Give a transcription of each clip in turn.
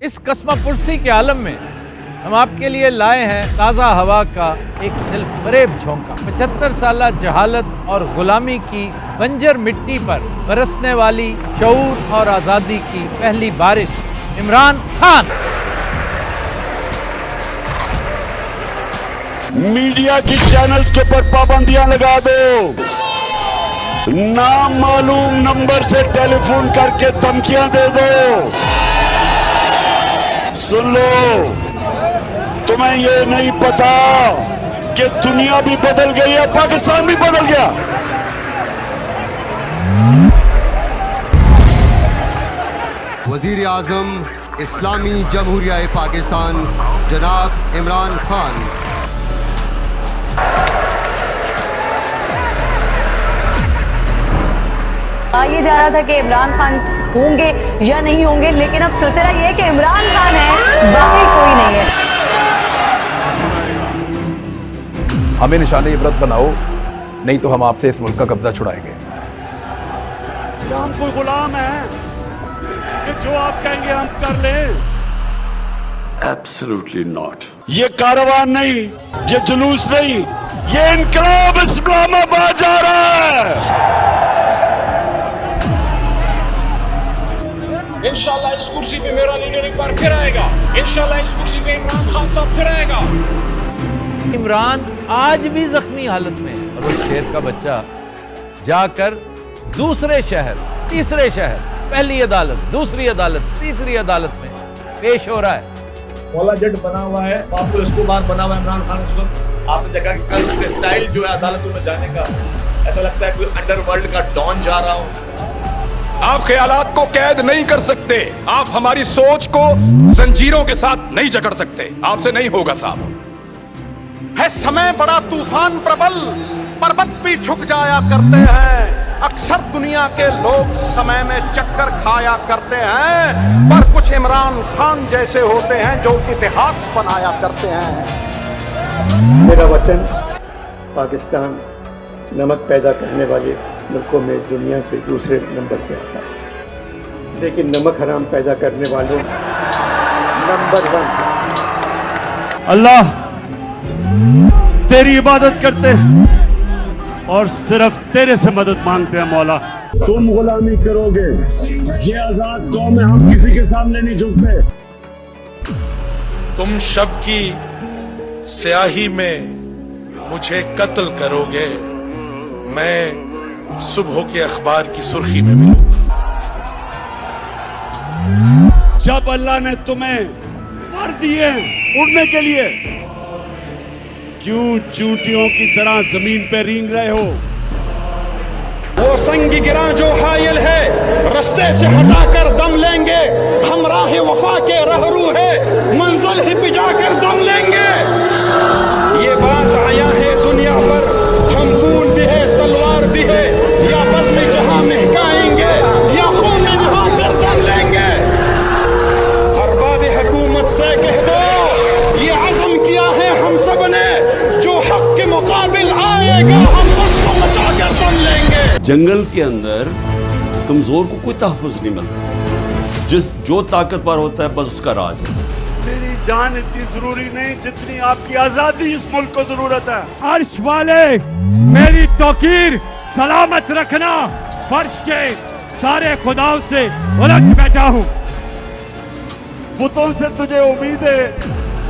اس قسمہ پرسی کے عالم میں ہم آپ کے لیے لائے ہیں تازہ ہوا کا ایک دل فریب جھونکا۔ 75 سالہ جہالت اور غلامی کی بنجر مٹی پر برسنے والی شعور اور آزادی کی پہلی بارش، عمران خان۔ میڈیا کی چینلز کے اوپر پابندیاں لگا دو، نامعلوم نمبر سے ٹیلی فون کر کے دھمکیاں دے دو۔ سن لو، تمہیں یہ نہیں پتا کہ دنیا بھی بدل گئی ہے، پاکستان بھی بدل گیا۔ وزیر اعظم اسلامی جمہوریہ پاکستان جناب عمران خان۔ یہ جا رہا تھا کہ عمران خان ہوں گے یا نہیں ہوں گے، لیکن اب سلسلہ یہ ہے کہ عمران خان ہے، باقی کوئی نہیں ہے۔ ہمیں نشان عبرت بناؤ، نہیں تو ہم آپ سے اس ملک کا قبضہ چھڑائیں گے۔ ہم کوئی غلام ہے کہ جو آپ کہیں گے ہم کر لیں؟ Absolutely not۔ یہ کاروان نہیں، یہ جلوس نہیں، یہ انقلاب اسلام آباد جا رہا ہے۔ انشاءاللہ اس کرسی پہ میرا لیڈر ایک بار پھر آئے گا، انشاءاللہ اس کرسی پہ عمران خان صاحب پھر آئے گا۔ عمران آج بھی زخمی حالت میں ہے اور وہ شیر کا بچہ جا کر دوسرے شہر، تیسرے شہر، پہلی عدالت، دوسری عدالت، تیسری عدالت میں پیش ہو رہا ہے۔ مولا جج بنا ہوا ہے، پاپو اسکوبار بنا ہوا ہے عمران خان اس وقت۔ آپ نے دیکھا کہ کل کے سٹائل جو ہے عدالتوں میں جانے کا، ایسا لگتا ہے کوئی انڈر ورلڈ کا ڈان جا رہا ہو۔ آپ خیالات کو قید نہیں کر سکتے، آپ ہماری سوچ کو زنجیروں کے ساتھ نہیں جکڑ سکتے، آپ سے نہیں ہوگا صاحب۔ ہے سمے بڑا طوفان پربل، پربت بھی جھک جایا کرتے ہیں۔ اکثر دنیا کے لوگ سمے میں چکر کھایا کرتے ہیں، پر کچھ عمران خان جیسے ہوتے ہیں جو اتہاس بنایا کرتے ہیں۔ میرا وطن پاکستان نمک پیدا کرنے والے ملکوں میں دنیا کے دوسرے نمبر پہ آتا ہے، لیکن نمک حرام پیدا کرنے والوں نمبر 1۔ اللہ تیری عبادت کرتے ہیں اور صرف تیرے سے مدد مانگتے ہیں مولا۔ تم غلامی کرو گے، یہ آزاد قوم ہے، ہم کسی کے سامنے نہیں جھکتے۔ تم شب کی سیاہی میں مجھے قتل کرو گے، میں صبح کے اخبار کی سرخی میں ملوں گا۔ جب اللہ نے تمہیں پر دیے اڑنے کے لیے، کیوں چونٹیوں کی طرح زمین پہ رینگ رہے ہو؟ وہ سنگ گراں جو حائل ہے رستے سے ہٹا کر دم لیں گے، ہم راہ وفا کے رہرو ہے منزل ہی پہ جا کر دم لیں گے۔ یہ بات آیا ہے دنیا پر، ہم خون بھی ہے تلوار بھی ہے، یا بزم جہاں مہکائیں گے یا خون نہا کر دم لیں گے۔ ارباب حکومت سے کہہ دو یہ عزم کیا ہے ہم سب نے، جو حق کے مقابل آئے گا ہم اس کو مٹا کر دم لیں گے۔ جنگل کے اندر کمزور کو کوئی تحفظ نہیں ملتا، جو طاقتور ہوتا ہے بس اس کا راج ہے۔ میری جان اتنی ضروری نہیں جتنی آپ کی آزادی اس ملک کو ضرورت ہے۔ عرش والے میری توقیر سلامت رکھنا، فرش کے سارے خداؤں سے الجھ بیٹھا ہوں۔ بتوں سے تجھے امید ہے،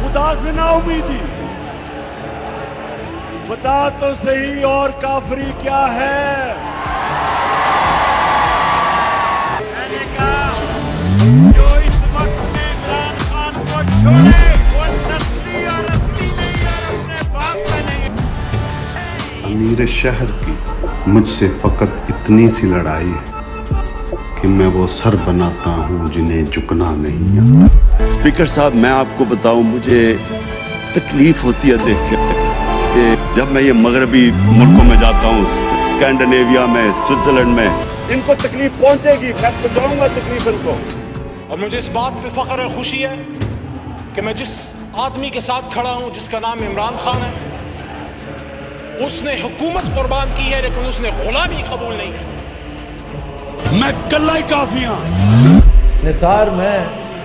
خدا سے نا امیدی۔ بتا تو صحیح اور کافری کیا ہے؟ جو اس وقت میں عمران خان کو چھوڑے وہ نسلی اور اصلی نہیں اور اپنے باپ کا نہیں۔ امیر شہر کی مجھ سے فقط اتنی سی لڑائی ہے کہ میں وہ سر بناتا ہوں جنہیں جھکنا نہیں آتا۔ اسپیکر صاحب میں آپ کو بتاؤں، مجھے تکلیف ہوتی ہے دیکھ کے جب میں یہ مغربی ملکوں میں جاتا ہوں، اسکینڈینیویا میں، سوئٹزرلینڈ میں۔ ان کو تکلیف پہنچے گی، میں پہنچاؤں گا تکلیف ان کو۔ اور مجھے اس بات پہ فخر اور خوشی ہے کہ میں جس آدمی کے ساتھ کھڑا ہوں جس کا نام عمران خان ہے، اس نے حکومت قربان کی ہے لیکن اس نے غلامی قبول نہیں کی۔ میں کلہ ہی کافی ہوں۔ نثار میں